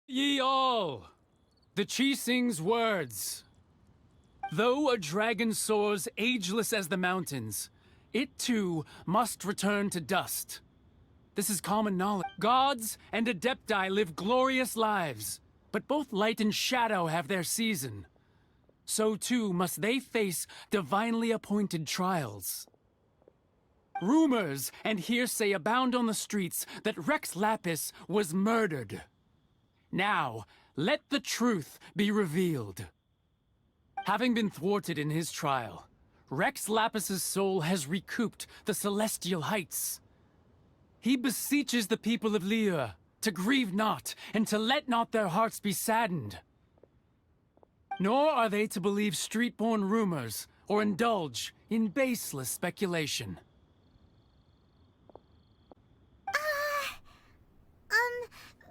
Ye all, the Chising's words. Though a dragon soars ageless as the mountains, it too must return to dust. This is common knowledge. Gods and adepti live glorious lives, but both light and shadow have their season. So too must they face divinely appointed trials. Rumors and hearsay abound on the streets that Rex Lapis was murdered. Now, let the truth be revealed. Having been thwarted in his trial, Rex Lapis's soul has recouped the celestial heights. He beseeches the people of Liyue to grieve not and to let not their hearts be saddened. Nor are they to believe street-born rumors or indulge in baseless speculation.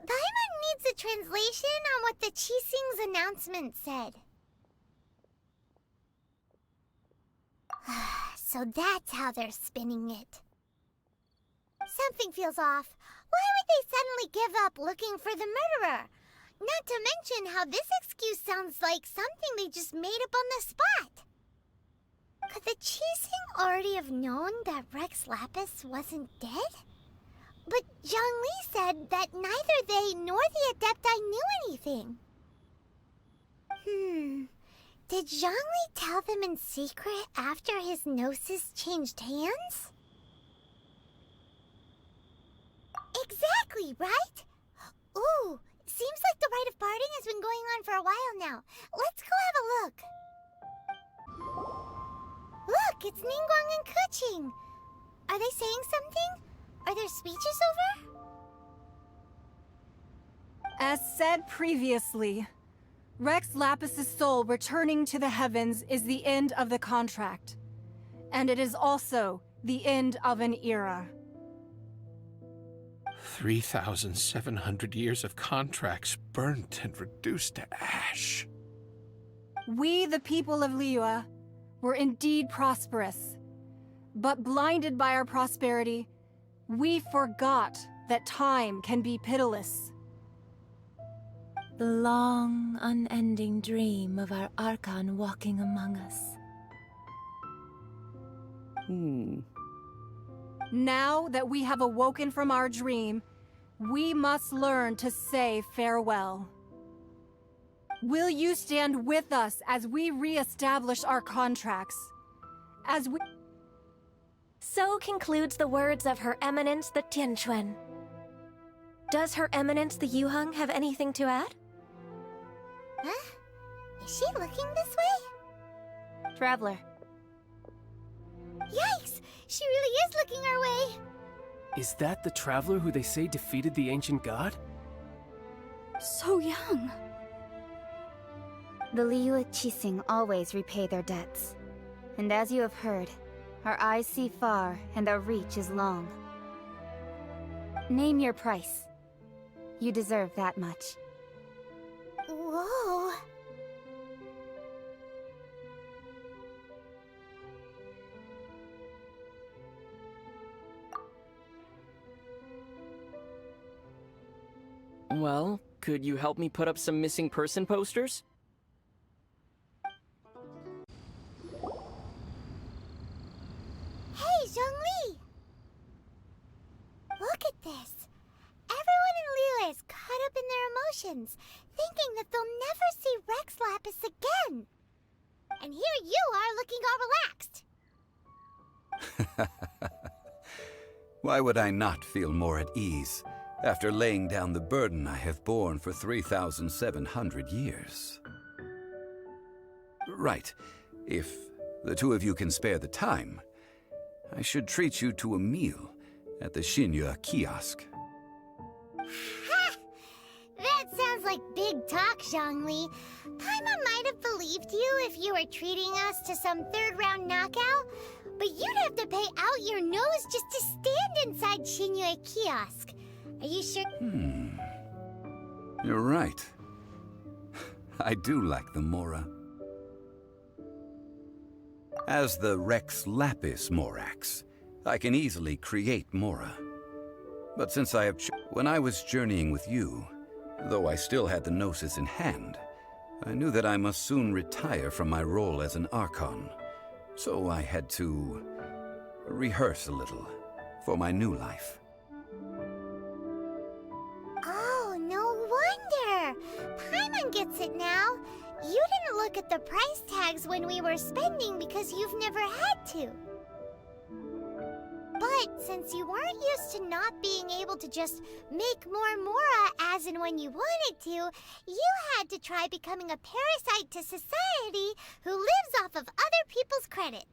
Paimon needs a translation on what the Chising's announcement said. So that's how they're spinning it. Something feels off. Why would they suddenly give up looking for the murderer? Not to mention how this excuse sounds like something they just made up on the spot. Could the Chising already have known that Rex Lapis wasn't dead? But Zhang Li said that neither they nor the Adepti knew anything. Did Zhang Li tell them in secret after his gnosis changed hands? Exactly, right? Ooh, seems like the rite of parting has been going on for a while now. Let's go have a look. Look, it's Ningguang and Keqing. Are they saying something? Are their speeches over? As said previously, Rex Lapis's soul returning to the heavens is the end of the contract. And it is also the end of an era. 3,700 years of contracts burnt and reduced to ash. We, the people of Liyue, were indeed prosperous. But blinded by our prosperity, we forgot that time can be pitiless. The long, unending dream of our Archon walking among us. Now that we have awoken from our dream, we must learn to say farewell. Will you stand with us as we re-establish our contracts? So concludes the words of Her Eminence the Tianquan. Does Her Eminence the Yuheng have anything to add? Huh? Is she looking this way? Traveler. Yikes! She really is looking our way! Is that the traveler who they say defeated the ancient god? So young. The Liyue Chising always repay their debts. And as you have heard, our eyes see far and our reach is long. Name your price. You deserve that much. Whoa! Well, could you help me put up some missing person posters? Hey, Zhong Li! Look at this! Everyone in Liyue is caught up in their emotions, thinking that they'll never see Rex Lapis again. And here you are looking all relaxed. Why would I not feel more at ease after laying down the burden I have borne for 3,700 years? Right. If the two of you can spare the time, I should treat you to a meal at the Xinyue kiosk. Ha! That sounds like big talk, Zhang Li. Paimon might have believed you if you were treating us to some third-round knockout, but you'd have to pay out your nose just to stand inside Xinyue kiosk. Are you sure? You're right. I do like the Mora. As the Rex Lapis Morax, I can easily create Mora. But since I have when I was journeying with you, Though I still had the gnosis in hand, I knew that I must soon retire from my role as an Archon, so I had to rehearse a little for my new life. Oh, no wonder! Paimon gets it now. You didn't look at the price tags when we were spending because you've never had to. But since you weren't used to not being able to just make more mora as and when you wanted to, you had to try becoming a parasite to society who lives off of other people's credit.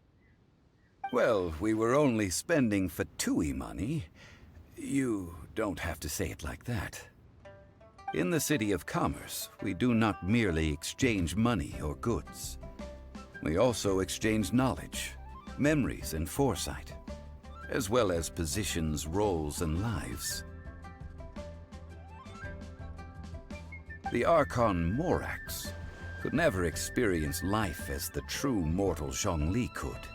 Well, we were only spending Fatui money. You don't have to say it like that. In the City of Commerce, we do not merely exchange money or goods. We also exchange knowledge, memories, and foresight, as well as positions, roles, and lives. The Archon Morax could never experience life as the true mortal Chжун Ли could,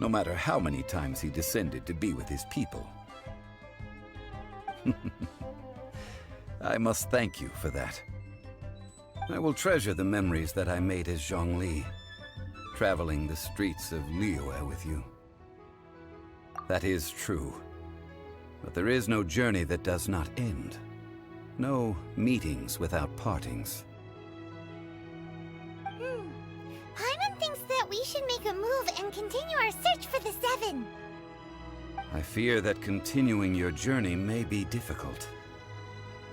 no matter how many times he descended to be with his people. I must thank you for that. I will treasure the memories that I made as Chжун Li, traveling the streets of Liyue with you. That is true. But there is no journey that does not end. No meetings without partings. Paimon thinks that we should make a move and continue our search for the Seven. I fear that continuing your journey may be difficult.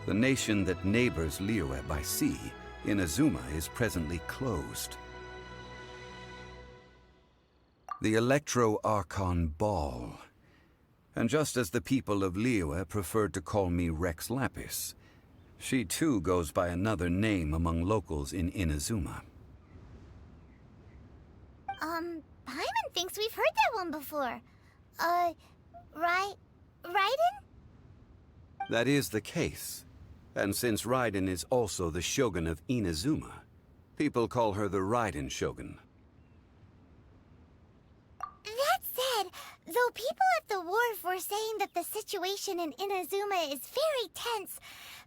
The nation that neighbors Liyue by sea, Inadzume, is presently closed. The Electro-Archon Ball. And just as the people of Liyue preferred to call me Rex Lapis, she too goes by another name among locals in Inadzume. Paimon thinks we've heard that one before. Raiden? That is the case. And since Raiden is also the Shogun of Inadzume, people call her the Raiden Shogun. That said, though people at the wharf were saying that the situation in Inadzume is very tense,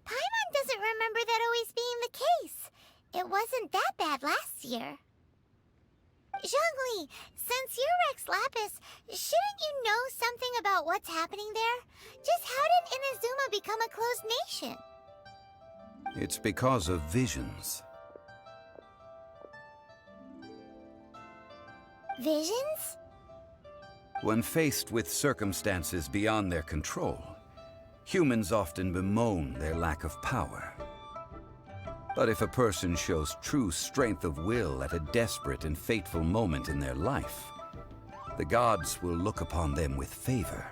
Paimon doesn't remember that always being the case. It wasn't that bad last year. Zhong Li, since you're Rex Lapis, shouldn't you know something about what's happening there? Just how did Inadzume become a closed nation? It's because of visions. Visions? When faced with circumstances beyond their control, humans often bemoan their lack of power. But if a person shows true strength of will at a desperate and fateful moment in their life, the gods will look upon them with favor.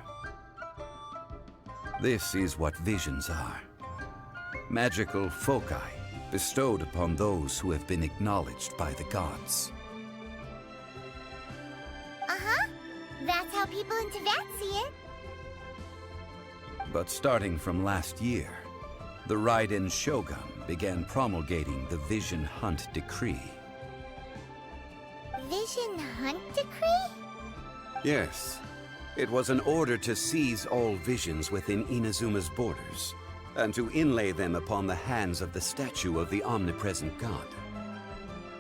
This is what visions are. Magical foci bestowed upon those who have been acknowledged by the gods. Uh-huh. That's how people in Teyvat see it. But starting from last year, the Raiden Shogun began promulgating the Vision Hunt Decree. Vision Hunt Decree? Yes. It was an order to seize all visions within Inadzume's borders, and to inlay them upon the hands of the statue of the omnipresent god.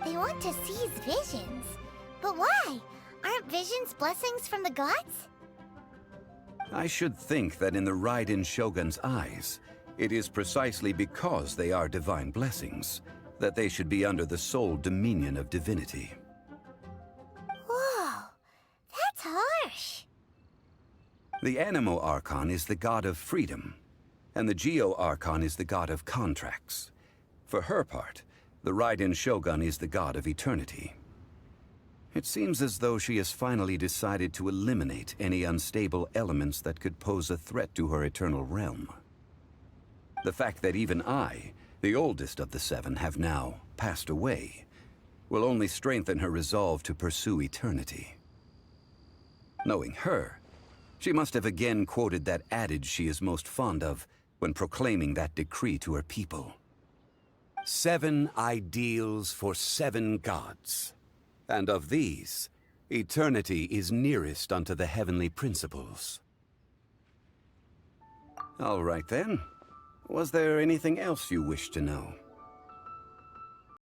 They want to seize visions. But why? Aren't visions blessings from the gods? I should think that in the Raiden Shogun's eyes, it is precisely because they are divine blessings that they should be under the sole dominion of divinity. Whoa, that's harsh. The Animo Archon is the god of freedom, and the Geo Archon is the god of contracts. For her part, the Raiden Shogun is the god of eternity. It seems as though she has finally decided to eliminate any unstable elements that could pose a threat to her eternal realm. The fact that even I, the oldest of the seven, have now passed away, will only strengthen her resolve to pursue eternity. Knowing her, she must have again quoted that adage she is most fond of when proclaiming that decree to her people. 7 ideals for 7 gods, and of these, eternity is nearest unto the heavenly principles. All right then. Was there anything else you wish to know?